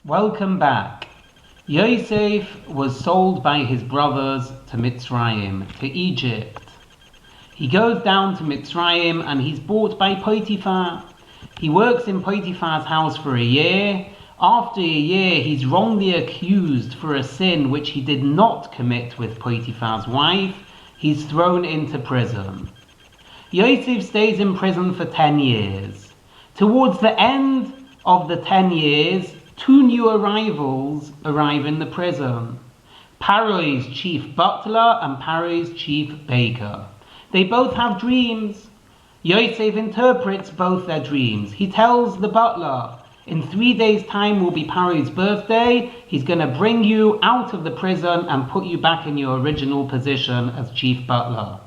Welcome back. Yosef was sold by his brothers to Mitzrayim, to Egypt. He goes down to Mitzrayim and he's bought by Potiphar. He works in Potiphar's house for a year. After a year, he's wrongly accused for a sin which he did not commit with Potiphar's wife. He's thrown into prison. Yosef stays in prison for 10 years. Towards the end of the 10 years, two new arrivals arrive in the prison. Pharaoh's chief butler and Pharaoh's chief baker. They both have dreams. Yosef interprets both their dreams. He tells the butler, in 3 days' time will be Pharaoh's birthday. He's going to bring you out of the prison and put you back in your original position as chief butler.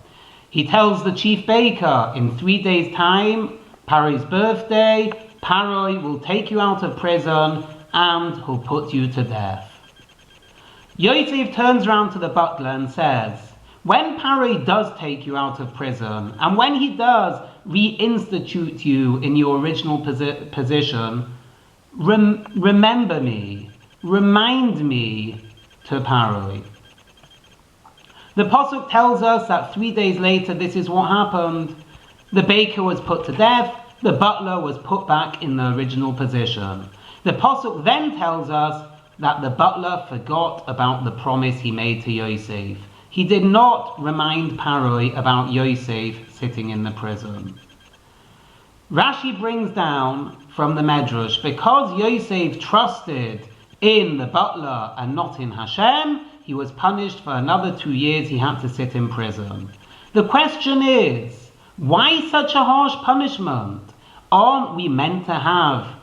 He tells the chief baker, in 3 days' time, Pharaoh's birthday, Pharaoh will take you out of prison and he'll put you to death. Yosef turns around to the butler and says, when Pharaoh does take you out of prison, and when he does reinstitute you in your original position, remember me, remind me to Pharaoh. The Pasuk tells us that 3 days later, this is what happened. The baker was put to death, the butler was put back in the original position. The Pasuk then tells us that the butler forgot about the promise he made to Yosef. He did not remind Pharaoh about Yosef sitting in the prison. Rashi brings down from the Medrash, because Yosef trusted in the butler and not in Hashem, he was punished for another 2 years. He had to sit in prison. The question is, why such a harsh punishment? Aren't we meant to have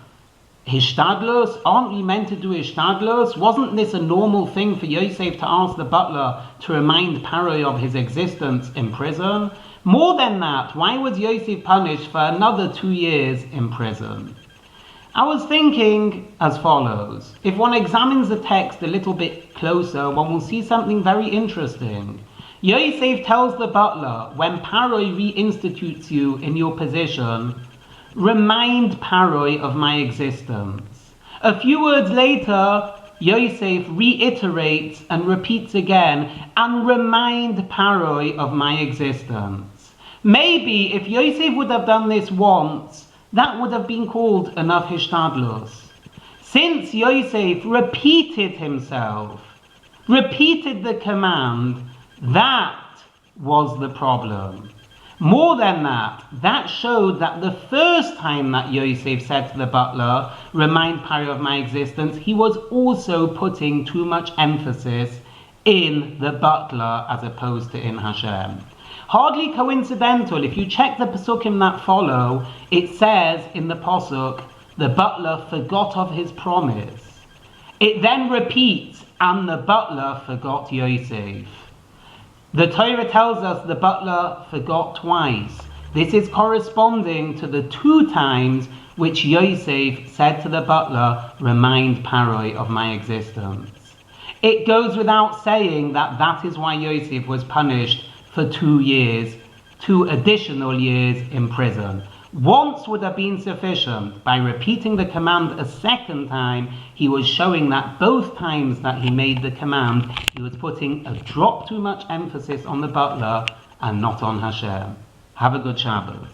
Hishtadlus? Aren't we meant to do Hishtadlus? Wasn't this a normal thing for Yosef to ask the butler to remind Pharaoh of his existence in prison? More than that, why was Yosef punished for another 2 years in prison? I was thinking as follows. If one examines the text a little bit closer, one will see something very interesting. Yosef tells the butler, when Pharaoh reinstitutes you in your position, remind Pharaoh of my existence. A few words later, Yosef reiterates and repeats again, and remind Pharaoh of my existence. Maybe if Yosef would have done this once, that would have been called enough Hishtadlus. Since Yosef repeated himself, repeated the command, that was the problem. More than that, that showed that the first time that Yosef said to the butler, remind Pharaoh of my existence, he was also putting too much emphasis in the butler as opposed to in Hashem. Hardly coincidental, if you check the Pesukim that follow, it says in the Pasuk, the butler forgot of his promise. It then repeats, and the butler forgot Yosef. The Torah tells us the butler forgot twice. This is corresponding to the 2 times which Yosef said to the butler, remind Pharaoh of my existence. It goes without saying that that is why Yosef was punished for 2 years, 2 additional years in prison. Once would have been sufficient. By repeating the command a second time, he was showing that both times that he made the command, he was putting a drop too much emphasis on the butler and not on Hashem. Have a good Shabbos.